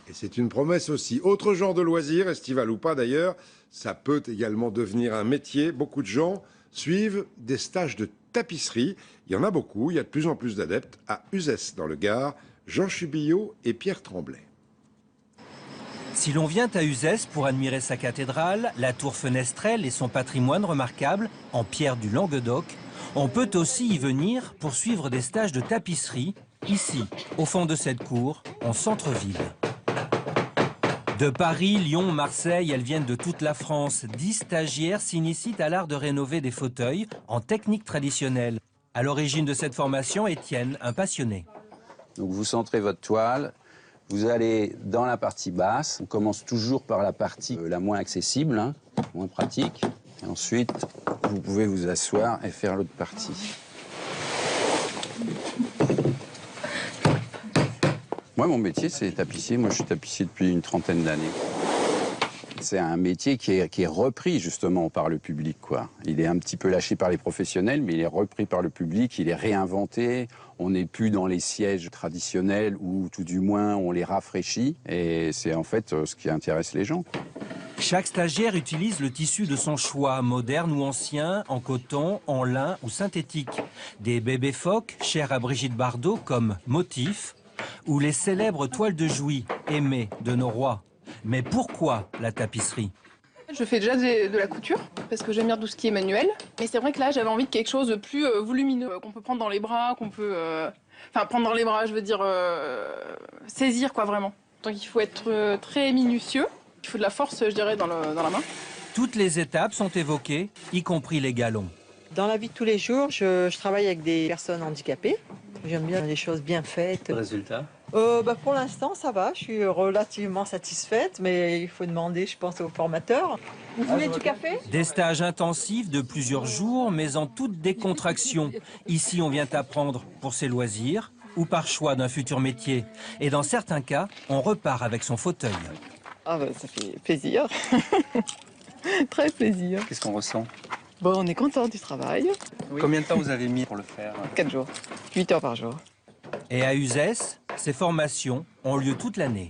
Et c'est une promesse aussi. Autre genre de loisir, estival ou pas d'ailleurs, ça peut également devenir un métier. Beaucoup de gens suivent des stages de tapisserie. Il y en a beaucoup, il y a de plus en plus d'adeptes. À Uzès, dans le Gard, Jean Chubillot et Pierre Tremblay. Si l'on vient à Uzès pour admirer sa cathédrale, la tour fenestrelle et son patrimoine remarquable, en pierre du Languedoc, on peut aussi y venir pour suivre des stages de tapisserie, ici, au fond de cette cour, en centre-ville. De Paris, Lyon, Marseille, elles viennent de toute la France. 10 stagiaires s'initient à l'art de rénover des fauteuils en technique traditionnelle. À l'origine de cette formation, Étienne, un passionné. Donc vous centrez votre toile. Vous allez dans la partie basse. On commence toujours par la partie la moins accessible, hein, moins pratique. Et ensuite, vous pouvez vous asseoir et faire l'autre partie. Moi, mon métier, c'est tapissier. Moi, je suis tapissier depuis une trentaine d'années. C'est un métier qui est repris, justement, par le public, quoi. Il est un petit peu lâché par les professionnels, mais il est repris par le public, il est réinventé. On n'est plus dans les sièges traditionnels où, tout du moins, on les rafraîchit. Et c'est en fait ce qui intéresse les gens. Chaque stagiaire utilise le tissu de son choix, moderne ou ancien, en coton, en lin ou synthétique. Des bébés phoques, chers à Brigitte Bardot, comme Motif, ou les célèbres toiles de Jouy, aimées de nos rois. Mais pourquoi la tapisserie? Je fais déjà de la couture, parce que j'aime bien tout ce qui est manuel. Mais c'est vrai que là, j'avais envie de quelque chose de plus volumineux, qu'on peut prendre dans les bras, qu'on peut... Enfin, prendre dans les bras, je veux dire, saisir, quoi, vraiment. Donc il faut être très minutieux. Il faut de la force, je dirais, dans la main. Toutes les étapes sont évoquées, y compris les galons. Dans la vie de tous les jours, je travaille avec des personnes handicapées. J'aime bien les choses bien faites. Résultat? Pour l'instant, ça va. Je suis relativement satisfaite, mais il faut demander, je pense, aux formateurs. Vous voulez du café? Des stages intensifs de plusieurs jours, mais en toute décontraction. Ici, on vient apprendre pour ses loisirs ou par choix d'un futur métier. Et dans certains cas, on repart avec son fauteuil. Ah bah, ça fait plaisir. Très plaisir. Qu'est-ce qu'on ressent? Bon, on est content du travail. Oui. Combien de temps vous avez mis pour le faire? 4 jours, 8 heures par jour. Et à Uzès, ces formations ont lieu toute l'année.